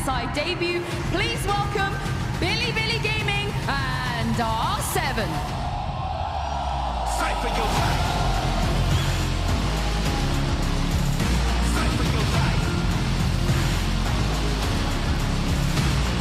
MSI debut. Please welcome Billy Gaming and R7. Fight for your right. Fight for your right.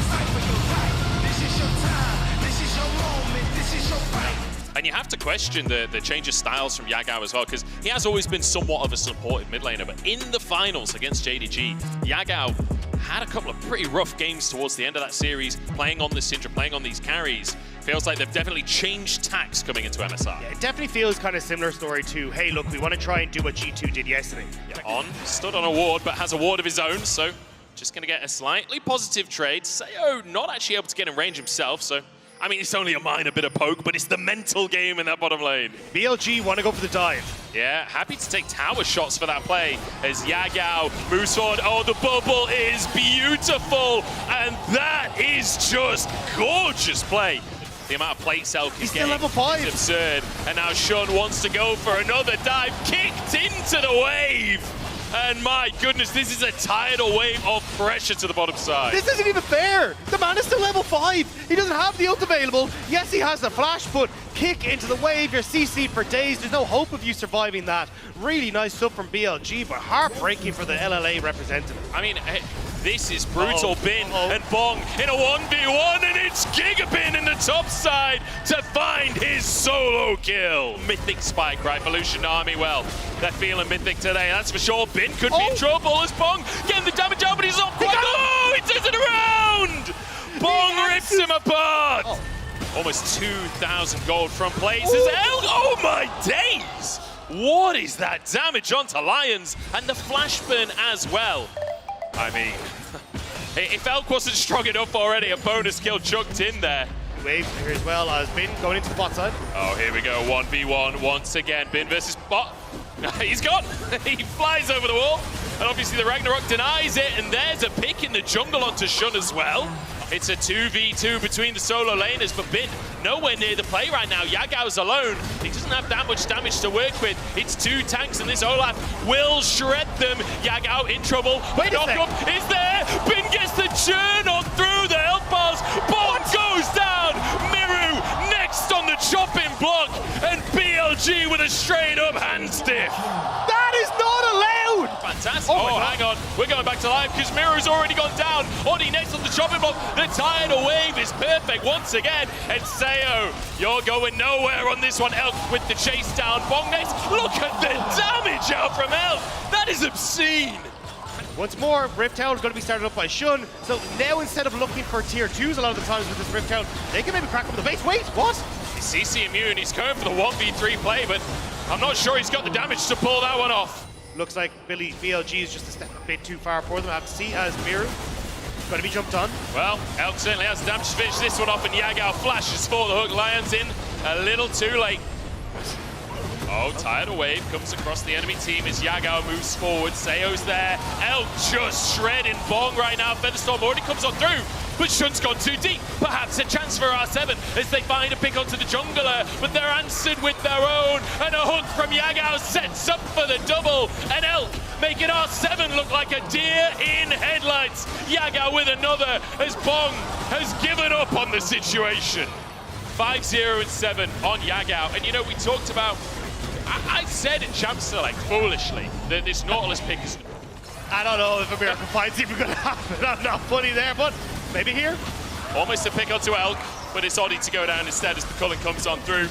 Fight for your right. This is your time. This is your moment. This is your fight. And you have to question the change of styles from Yagao as well, because he has always been somewhat of a supportive mid laner, but in the finals against JDG, Yagao had a couple of pretty rough games towards the end of that series, playing on this Syndra, playing on these carries. Feels like they've definitely changed tacks coming into MSI. Yeah, it definitely feels kind of similar story to, hey, look, we want to try and do what G2 did yesterday. On, stood on a ward, but has a ward of his own, so just going to get a slightly positive trade. Sayo not actually able to get in range himself, so I mean, it's only a minor bit of poke, but it's the mental game in that bottom lane. BLG want to go for the dive. Yeah, happy to take tower shots for that play as Yagao moves forward. Oh, the bubble is beautiful, and that is just gorgeous play. The amount of plate Selk is getting level 5. is absurd. And now Shun wants to go for another dive, kicked into the wave. And my goodness, this is a tidal wave of pressure to the bottom side. This isn't even fair. The man is still level 5. He doesn't have the ult available. Yes, he has the flash, but kick into the wave. You're CC'd for days. There's no hope of you surviving that. Really nice stuff from BLG, but heartbreaking for the LLA representative. I mean, this is brutal. Bin and Bong in a 1v1, and it's Gigabin in the top side to find his solo kill. Mythic spike, right? Evolution Army, well, they're feeling Mythic today, that's for sure. Bin could be in trouble as Bong getting the damage out, but he's not quite. Oh, he turns it around! Bong rips him apart! Almost 2,000 gold from plays. Oh my days! What is that damage onto Lions? And the flash burn as well. I mean, if Elk wasn't strong enough already, a bonus kill chucked in there. Wave here as well as Bin going into the bot side. Oh, here we go, 1v1 once again. Bin versus bot. He's gone. He flies over the wall. And obviously the Ragnarok denies it. And there's a pick in the jungle onto Shun as well. It's a 2v2 between the solo laners, but Bin nowhere near the play right now. Yagao's alone. He doesn't have that much damage to work with. It's 2 tanks, and this Olaf will shred them. Yagao in trouble. Knock-up is there. Bin gets the churn on through the health bars. Bong goes down. Miru next on the chopping block, and BLG with a straight-up hand stiff. That is not allowed! Fantastic. Oh, hang on. We're going back to life because Miru's already gone down. Odi next on the chopping block. The tidal wave is perfect once again. And Sayo, you're going nowhere on this one. Elk with the chase down. Bong next. Look at the damage out from Elk. That is obscene. Once more, Rift Town is going to be started up by Shun. So now instead of looking for tier 2s a lot of the times with this Rift Town, they can maybe crack up the base. Wait, what? He's CC immune. He's going for the 1v3 play, but I'm not sure he's got the damage to pull that one off. Looks like BLG is just a step a bit too far for them. I have to see as Miru going to be jumped on. Well, Elk certainly has the damage to finish this one off, and Yagao flashes for the hook. Lions in a little too late. Oh, tidal wave comes across the enemy team as Yagao moves forward. Sayo's there. Elk just shredding Bong right now. Featherstorm already comes on through, but Shun's gone too deep. Perhaps a chance for R7 as they find a pick onto the jungler, but they're answered with their own. And a hook from Yagao sets up for the double. And Elk making R7 look like a deer in headlights. Yagao with another as Bong has given up on the situation. 5-0 and 7 on Yagao. And you know, we talked about, I said in Champs Select foolishly that this Nautilus pick is... I don't know if a miracle fight's even going to happen. I'm not funny there, but maybe here. Almost a pick onto Elk, but it's Odi to go down instead as the culling comes on through.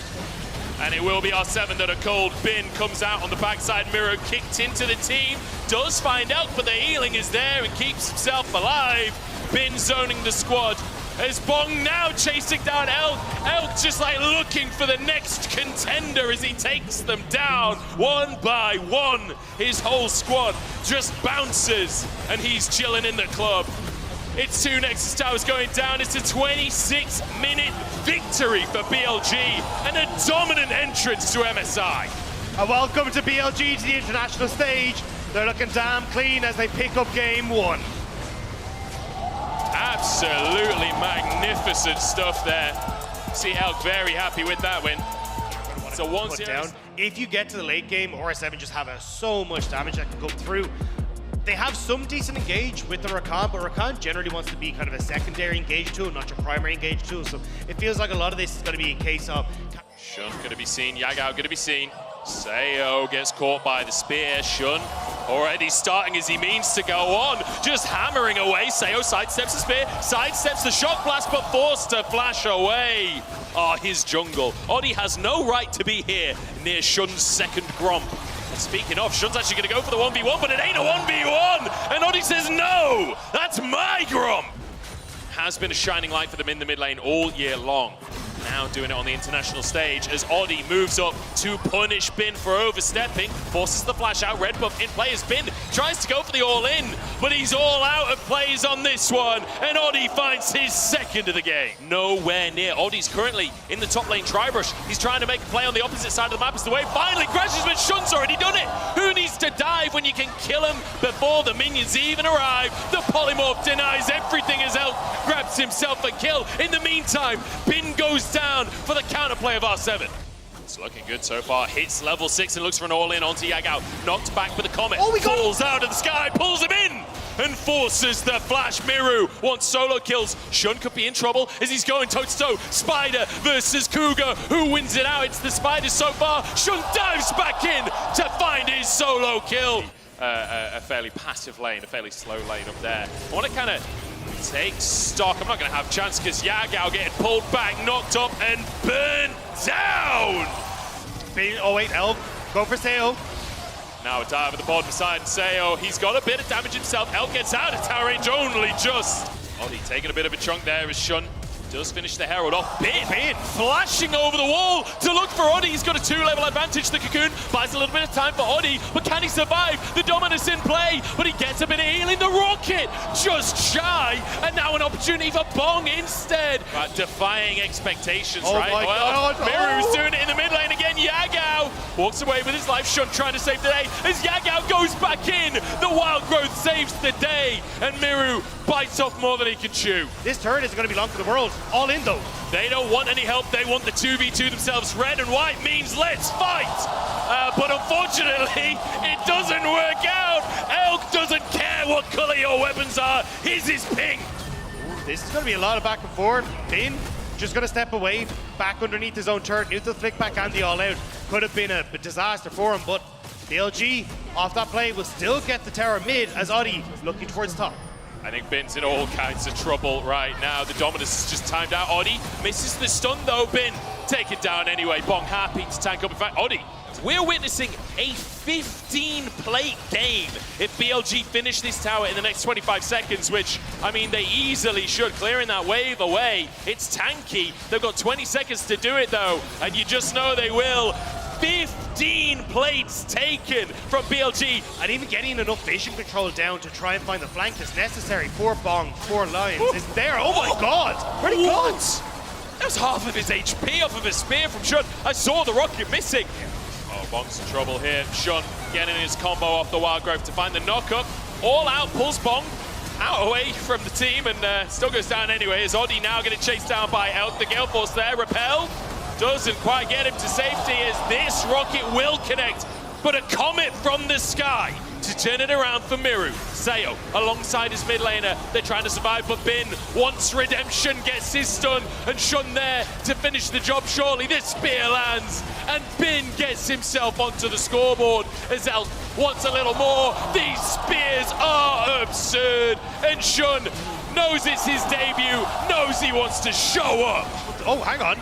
And it will be R7 that are called. Bin comes out on the backside. Miro kicked into the team. Does find Elk, but the healing is there and keeps himself alive. Bin zoning the squad. As Bong now chasing down Elk. Elk just like looking for the next contender as he takes them down one by one. His whole squad just bounces and he's chilling in the club. It's 2 Nexus Towers going down. It's a 26-minute victory for BLG and a dominant entrance to MSI. A welcome to BLG to the international stage. They're looking damn clean as they pick up game 1. Absolutely magnificent stuff there. See Elk very happy with that win. So 1-0 down. If you get to the late game, RS7 just have so much damage that can go through. They have some decent engage with the Rakan, but Rakan generally wants to be kind of a secondary engage tool, not your primary engage tool. So it feels like a lot of this is going to be a case of... Shun going to be seen, Yagao going to be seen. Sayo gets caught by the spear. Shun already starting as he means to go on, just hammering away. Sayo sidesteps the spear, sidesteps the shock blast, but forced to flash away. Oh, his jungle. Oddie has no right to be here near Shun's second Gromp. And speaking of, Shun's actually going to go for the 1v1, but it ain't a 1v1! And Oddie says, no! That's my Gromp! Has been a shining light for them in the mid lane all year long. Now doing it on the international stage as Oddie moves up to punish Bin for overstepping, forces the flash out, red buff in play as Bin tries to go for the all-in, but he's all out of plays on this one, and Oddie finds his second of the game. Nowhere near. Oddie's currently in the top lane Tribrush. He's trying to make a play on the opposite side of the map as the wave finally crashes, but Shun's already done it. Who needs to dive when you can kill him before the minions even arrive? The polymorph denies everything as Elk grabs himself a kill. In the meantime, Bin goes down for the counterplay of R7. It's looking good so far. Hits level 6 and looks for an all-in onto Yagao. Knocked back with the Comet. Falls out of the sky, pulls him in, and forces the flash. Miru wants solo kills. Shun could be in trouble as he's going toe-to-toe. Spider versus Cougar. Who wins it out? It's the Spiders so far. Shun dives back in to find his solo kill. A fairly passive lane, a fairly slow lane up there. I want to kind of take stock. I'm not going to have a chance because Yagao getting pulled back, knocked up, and burned down. Oh wait, Elk, go for Sayo. Now a dive at the bottom side, Sayo. He's got a bit of damage himself. Elk gets out of tower range only just. Oddie taking a bit of a chunk there as Shun does finish the Herald off. Bin flashing over the wall to look for Oddie. He's got a 2-level advantage. The Cocoon buys a little bit of time for Oddie, but can he survive? The Dominus in play, but he gets a bit of healing. The Rocket just shy, and now an opportunity for Bong instead. Right, defying expectations, oh right? My God. Miru's doing it in the mid lane again. Yagao walks away with his life. Shun trying to save the day as Yagao goes back in. The Wild Growth saves the day, and Miru bites off more than he can chew. This turn is going to be long for the world. All in though. They don't want any help. They want the 2v2 themselves. Red and white means let's fight. But unfortunately, it doesn't work out. Elk doesn't care what color your weapons are. His is pink. This is going to be a lot of back and forth. Bin just going to step away, back underneath his own turret. Neutral flick back and the all-out. Could have been a disaster for him, but BLG off that play will still get the tower mid as Oddie looking towards top. I think Bin's in all kinds of trouble right now. The Dominus is just timed out. Oddie misses the stun though. Bin take it down anyway. Bong happy to tank up. In fact, Oddie, we're witnessing a 15-plate game if BLG finish this tower in the next 25 seconds, which, I mean, they easily should. Clearing that wave away. It's tanky. They've got 20 seconds to do it though, and you just know they will. 15 plates taken from BLG. And even getting enough vision control down to try and find the flank that's necessary for Bong, for Lions is there. Oh my God, where'd he go? That was half of his HP off of a spear from Shun. I saw the Rocket missing. Oh, Bong's in trouble here. Shun getting his combo off the Wild Growth to find the knock-up. All out, pulls Bong out away from the team and still goes down anyway. Is Oddie now getting chased down by Elk? The Gale Force there, repel. Doesn't quite get him to safety as this Rocket will connect, but a Comet from the sky to turn it around for Miru. Sayo alongside his mid laner. They're trying to survive, but Bin wants redemption, gets his stun, and Shun there to finish the job surely. This spear lands, and Bin gets himself onto the scoreboard as Elk wants a little more. These spears are absurd, and Shun knows it's his debut, knows he wants to show up. Oh, hang on.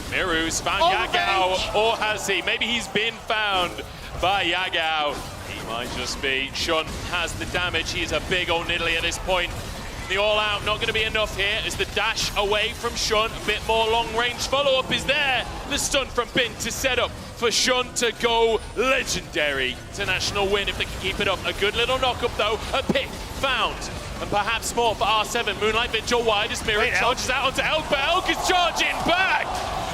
Miru's found Yagao, or has he? Maybe he's been found by Yagao. He might just be. Shun has the damage. He's a big old niddly at this point. The all-out not going to be enough here as the dash away from Shun. A bit more long-range follow-up is there. The stun from Bin to set up for Shun to go legendary. International win if they can keep it up. A good little knock-up though. A pick found. And perhaps more for R7. Moonlight Vigil wide as Mirror charges out onto Elk, but Elk is charging back!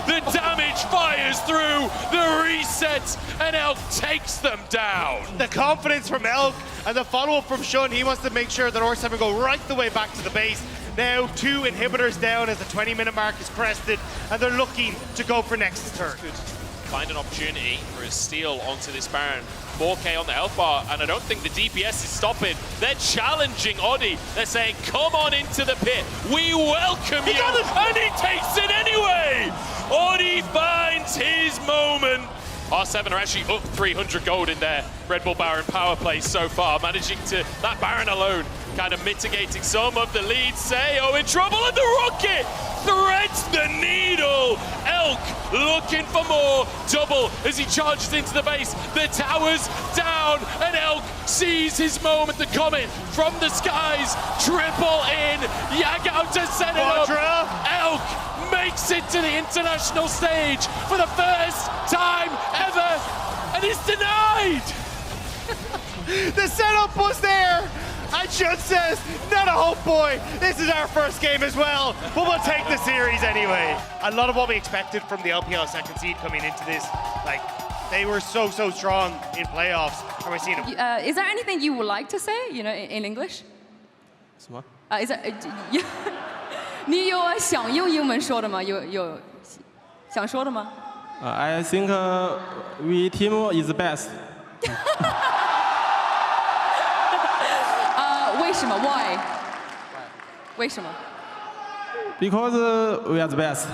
The damage fires through the reset, and Elk takes them down. The confidence from Elk and the follow-up from Shun. He wants to make sure that R7 go right the way back to the base. Now 2 inhibitors down as the 20-minute mark is crested, and they're looking to go for next turn. find an opportunity for a steal onto this Baron. 4K on the health bar, and I don't think the DPS is stopping. They're challenging Oddie. They're saying, come on into the pit. We welcome you. And he takes it anyway. Oddie finds his moment. R7 are actually up 300 gold in their Red Bull Baron power play so far, managing to, that Baron alone, kind of mitigating some of the leads. Sayo in trouble, and the Rocket threads the needle. Elk looking for more. Double as he charges into the base. The tower's down, and Elk sees his moment to come in from the skies. Triple in. Yagao to set it up. Elk makes it to the international stage for the first time ever, and is denied. The setup was there. And Chuk says, not a hope, boy. This is our first game as well, but we'll take the series anyway. A lot of what we expected from the LPL second seed coming into this, like, they were so strong in playoffs, and we're seeing them. Is there anything you would like to say, you know, in English? What? Is that, 你有想用英文说的吗？有想说的吗？ I think we team is the best. 为什么 ？Why？ 为什么 Because we are the best.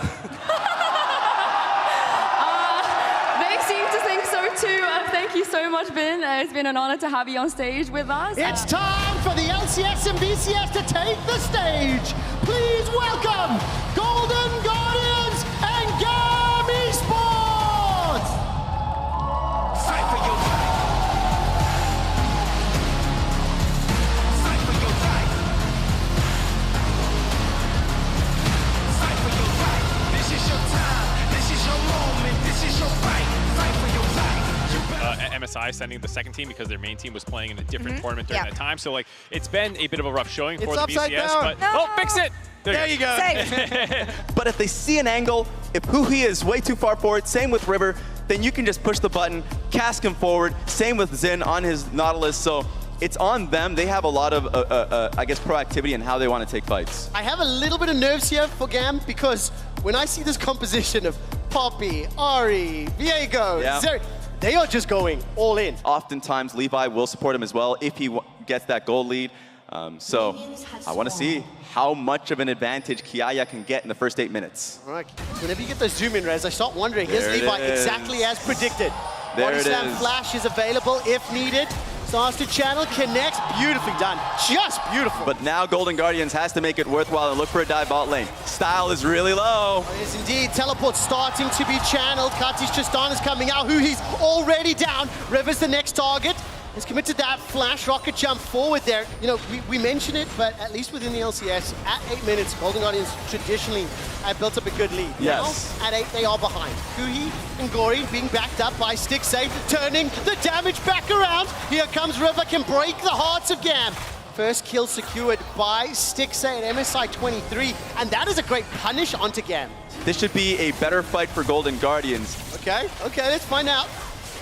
They seem to think so too. Thank you so much, Bin. It's been an honor to have you on stage with us. It's time for the LCS and BCS to take the stage. Please welcome Golden Guardians and GAM Esports. Fight for your right. Fight for your right. Fight for your right. This is your time. This is your moment. This is your right. Fight for your right. MSI sending the second team because their main team was playing in a different tournament during that time. So, like, it's been a bit of a rough showing for the BCS. But, oh, fix it! There you go. But if they see an angle, if KÜHI is way too far forward, same with River, then you can just push the button, cask him forward. Same with Zin on his Nautilus. So it's on them. They have a lot of, I guess, proactivity in how they want to take fights. I have a little bit of nerves here for GAM because when I see this composition of Poppy, Ari, Viego, Zeri, they are just going all in. Oftentimes, Levi will support him as well if he gets that gold lead. So I want to see how much of an advantage KÜHI can get in the first 8 minutes. All right. Whenever you get those zoom in res, I start wondering, here's Levi exactly as predicted. Body slam flash is available if needed. Starts to channel, connects, beautifully done. Just beautiful. But now Golden Guardians has to make it worthwhile and look for a dive bot lane. Style is really low. Yes, indeed. Teleport starting to be channeled. Katis Tristan is coming out. KÜHI's already down. River's the next target. He's committed that flash rocket jump forward there. You know, we mentioned it, but at least within the LCS, at 8 minutes, Golden Guardians traditionally have built up a good lead. Yes. Now, at 8, they are behind. KÜHI and Gory being backed up by Stixxay, turning the damage back around. Here comes River, can break the hearts of GAM. First kill secured by Stixxay at MSI 23, and that is a great punish onto GAM. This should be a better fight for Golden Guardians. Okay, let's find out.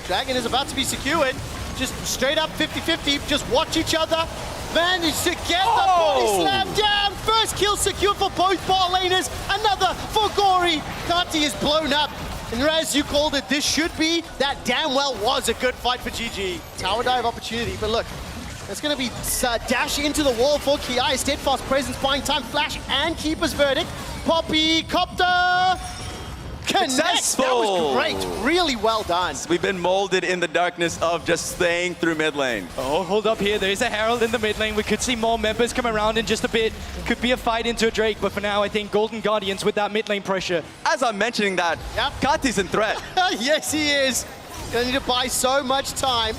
Dragon is about to be secured. Just straight up 50-50, just watch each other. Managed to get the body slam down. First kill secured for both bot laners. Another for Gory. Kati is blown up. And Raz, you called it. This should be, that damn well was a good fight for GG. Tower dive opportunity, but look. It's going to be dash into the wall for KÜHI. Steadfast presence, buying time, flash, and keeper's verdict. Poppy, copter. Successful. That was great. Really well done. We've been molded in the darkness of just staying through mid lane. Oh, hold up here. There is a Herald in the mid lane. We could see more members come around in just a bit. Could be a fight into a Drake, but for now, I think Golden Guardians with that mid lane pressure. As I'm mentioning that, Kati's in threat. Yes, he is. Gonna need to buy so much time.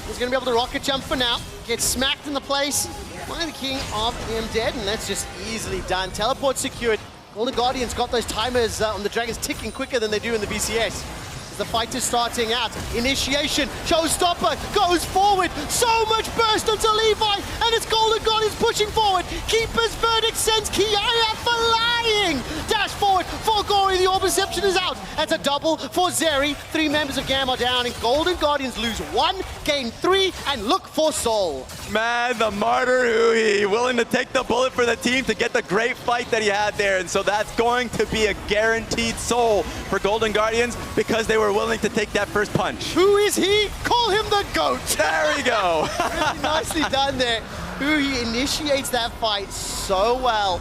He's gonna be able to rocket jump for now. Get smacked in the place by the King of Undead, and that's just easily done. Teleport secured. Golden Guardians got those timers on the Dragons ticking quicker than they do in the BCS. As the fight is starting out, initiation, Showstopper goes forward, so much burst onto Levi, and it's Golden Guardians pushing forward. Keeper's verdict sends KÜHI out for life. flying! Dash forward for Gory, the orb reception is out. That's a double for Zeri. 3 members of GAM are down, and Golden Guardians lose 1, gain 3, and look for Soul. Man, the martyr Huhi, willing to take the bullet for the team to get the great fight that he had there. And so that's going to be a guaranteed soul for Golden Guardians because they were willing to take that first punch. Who is he? Call him the GOAT. There we go. Really nicely done there. Huhi initiates that fight so well.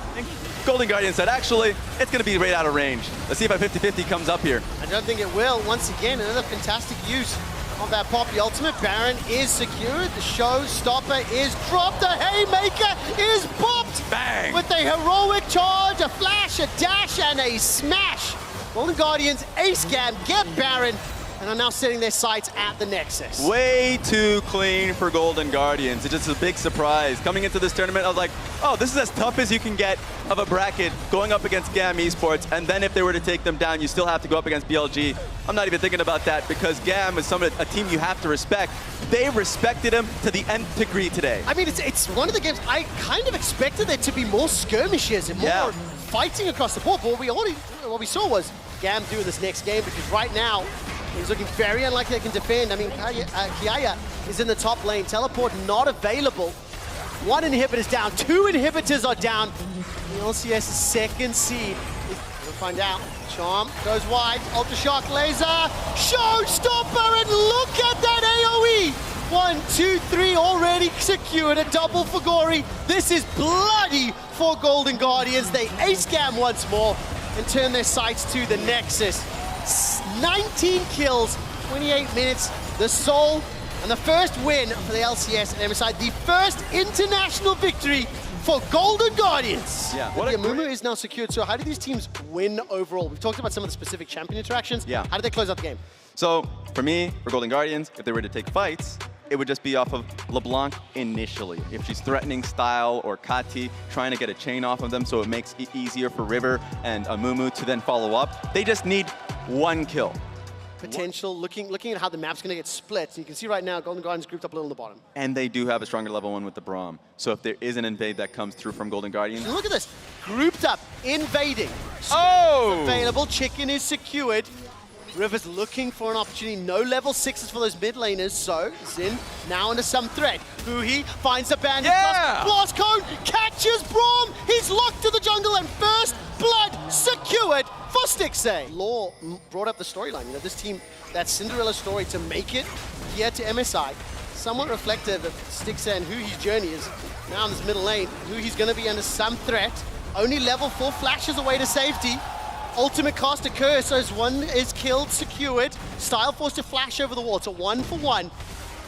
Golden Guardian said, actually, it's going to be right out of range. Let's see if a 50-50 comes up here. I don't think it will. Once again, another fantastic use of that Poppy ultimate. Baron is secured. The showstopper is dropped. A haymaker is popped. Bang! With a heroic charge, a flash, a dash, and a smash. Golden Guardians ace GAM, get Baron, and are now setting their sights at the Nexus. Way too clean for Golden Guardians. It's just a big surprise. Coming into this tournament, I was like, oh, this is as tough as you can get of a bracket going up against GAM Esports, and then if they were to take them down, you still have to go up against BLG. I'm not even thinking about that because GAM is a team you have to respect. They respected him to the nth degree today. I mean, it's one of the games I kind of expected there to be more skirmishes and more fighting across the board, but what we saw was GAM doing this next game because right now, he's looking very unlikely they can defend. I mean, KHi is in the top lane. Teleport not available. 1 inhibitor is down. 2 inhibitors are down. The LCS second seed. We'll find out. Charm goes wide. Ultra Shock Laser. Showstopper, and look at that AoE. 1, 2, 3 already secured. A double for Gory. This is bloody for Golden Guardians. They ace GAM once more and turn their sights to the Nexus. 19 kills, 28 minutes, the Soul, and the first win for the LCS and MSI, the first international victory for Golden Guardians. Yeah, what Amumu is now secured. So how do these teams win overall? We've talked about some of the specific champion interactions. Yeah. How did they close out the game? So for me, for Golden Guardians, if they were to take fights, it would just be off of LeBlanc initially. If she's threatening Style or Kati, trying to get a chain off of them so it makes it easier for River and Amumu to then follow up. They just need 1 kill. Potential, looking at how the map's going to get split. So you can see right now, Golden Guardians grouped up a little at the bottom. And they do have a stronger level 1 with the Braum. So if there is an invade that comes through from Golden Guardians. And look at this, grouped up, invading. Oh! Available, Chicken is secured. River's looking for an opportunity. No level 6s for those mid laners, so Zin now under some threat. Huhi finds the bandit. Yeah! Blast Cone catches Braum. He's locked to the jungle, and first blood secured for Stixxay. Law brought up the storyline. You know, this team, that Cinderella story to make it here to MSI, somewhat reflective of Stixxay and Huhi's journey is now in this middle lane. Huhi's going to be under some threat. Only level 4 flashes away to safety. Ultimate cost occurs, so as 1 is killed, secured. Style forced to flash over the wall. It's a 1-for-1.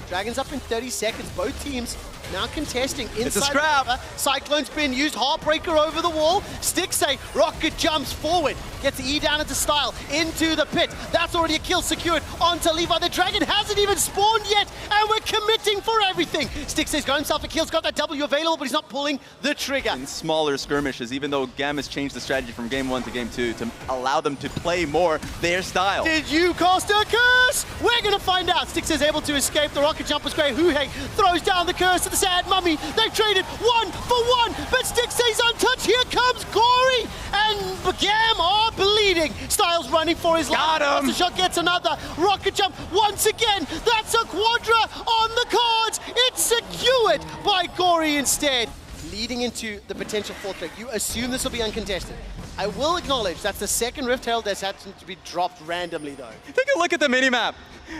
Dragons up in 30 seconds. Both teams now contesting inside. It's a scrap. The river. Cyclone's been used. Heartbreaker over the wall. Stixxay, rocket jumps forward. Gets the E down into Style, into the pit. That's already a kill secured onto Levi. The dragon hasn't even spawned yet, and we're committing for everything. Stixxay's got himself a kill. He's got that W available, but he's not pulling the trigger. In smaller skirmishes, even though GAM has changed the strategy from game 1 to game 2 to allow them to play more their style. Did you cast a curse? We're gonna find out. Stixxay's able to escape. The rocket jump was great. Huhi throws down the curse to the sad mummy. They've traded 1-for-1, but Stixxay's untouched. Here comes Gory, and GAM are bleeding. Styles running for his life. Got him. The shot gets another rocket jump once again. That's a quadra on the cards. It's secured by Gory instead. Leading into the potential 4th trick, you assume this will be uncontested. I will acknowledge that's the second Rift Herald that's had to be dropped randomly, though. Take a look at the minimap.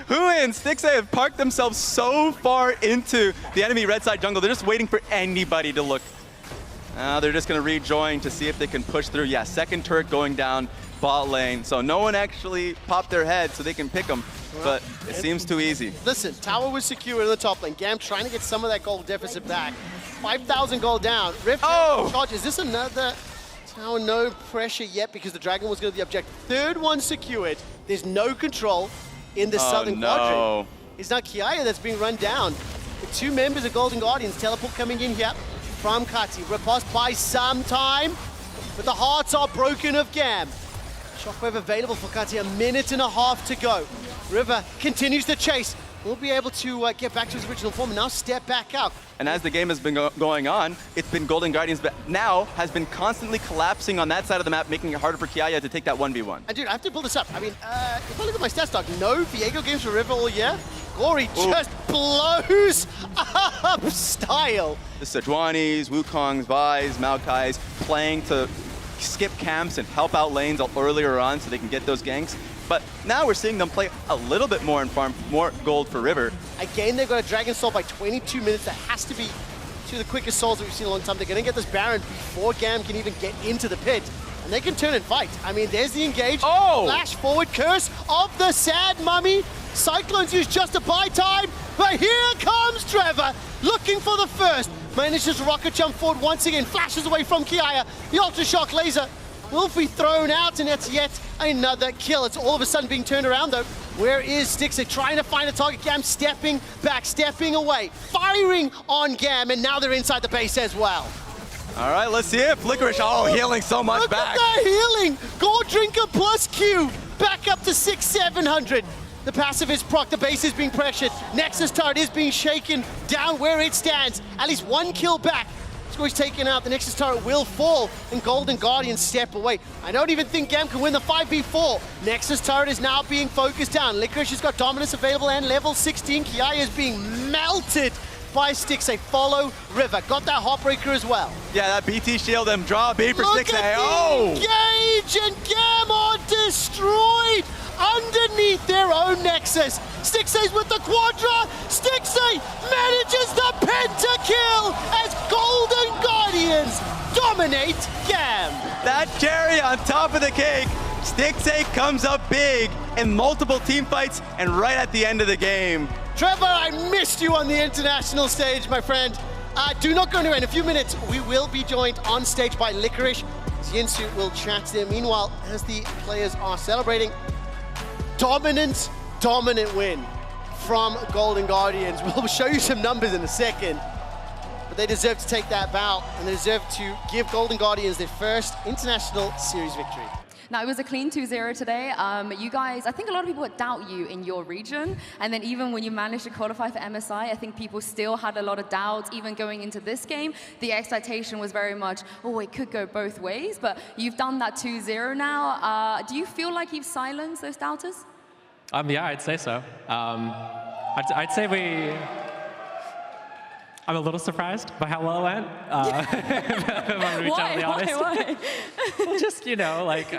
Huhi and Stixxay have parked themselves so far into the enemy red side jungle. They're just waiting for anybody to look. They're just going to rejoin to see if they can push through. Yeah, second turret going down bot lane. So no one actually popped their head so they can pick them. But it seems too easy. Listen, tower was secure in the top lane. GAM trying to get some of that gold deficit back. 5,000 gold down. Rift charge. Is this another tower? No pressure yet because the dragon was going to be the objective. Third one secured. There's no control in the southern quadrant. It's now KHi that's being run down. The 2 members of Golden Guardians. Teleport coming in here from Kati. Riposte by some time, but the hearts are broken of GAM. Shockwave available for Kati. 1.5 minutes to go. River continues the chase. will be able to get back to his original form and now step back out. And as the game has been going on, it's been Golden Guardians, but now has been constantly collapsing on that side of the map, making it harder for KÜ to take that 1v1. And dude, I have to pull this up. I mean, if I look at my stats, dog, no Viego games for River all year. Glory just blows up style. The Sejuani's, Wukong's, Vi's, Maokai's playing to skip camps and help out lanes earlier on so they can get those ganks. But now we're seeing them play a little bit more and farm more gold for River. Again, they've got a Dragon Soul by 22 minutes. That has to be two of the quickest souls that we've seen in a long time. They're going to get this Baron before GAM can even get into the pit. And they can turn and fight. I mean, there's the engage. Oh! Flash forward, curse of the Sad Mummy. Cyclones use just to buy time. But here comes Trevor, looking for the first. Manages to rocket jump forward once again. Flashes away from KÜ. The Ultra Shock Laser will be thrown out, and that's yet another kill. It's all of a sudden being turned around, though. Where is Styx? They're trying to find a target. GAM stepping back, stepping away, firing on GAM, and now they're inside the base as well. All right, let's see if Licorice, healing so much Look back. Look at that healing! Gold Drinker plus Q, back up to 6,700. The passive is proc, the base is being pressured. Nexus turret is being shaken down where it stands. At least one kill back. Squeeze taken out, the Nexus turret will fall, and Golden Guardians step away. I don't even think GAM can win the 5v4. Nexus turret is now being focused down. Licorice has got dominance available and level 16. KÜ is being melted by Styx. They follow River. Got that Heartbreaker as well. Yeah, that BT shield them. Draw a bait for Look Styx. at the engage, and GAM are destroyed underneath their own Nexus. Stixxay with the Quadra. Stixxay manages the pentakill as Golden Guardians dominate GAM. That cherry on top of the cake. Stixxay comes up big in multiple team fights and right at the end of the game. Trevor, I missed you on the international stage, my friend. Do not go anywhere. In a few minutes, we will be joined on stage by Licorice. Yinsu will chat to them. Meanwhile, as the players are celebrating, dominant win from Golden Guardians. We'll show you some numbers in a second. But they deserve to take that bout, and they deserve to give Golden Guardians their first international series victory. Now, it was a clean 2-0 today. You guys, I think a lot of people would doubt you in your region. And then even when you managed to qualify for MSI, I think people still had a lot of doubts. Even going into this game, the expectation was very much, oh, it could go both ways. But you've done that 2-0 now. Do you feel like you've silenced those doubters? Yeah, I'd say so. I'd say I'm a little surprised by how well it went. If I'm gonna be totally honest. Why? Well, just, you know, like,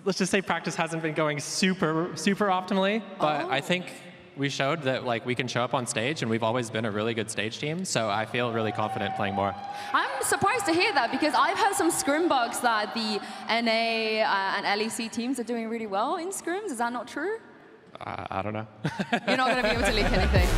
let's just say practice hasn't been going super optimally, but I think we showed that, like, we can show up on stage, and we've always been a really good stage team, so I feel really confident playing more. I'm surprised to hear that, because I've heard some scrim bugs that the NA and LEC teams are doing really well in scrims. Is that not true? I don't know. You're not going to be able to leak anything.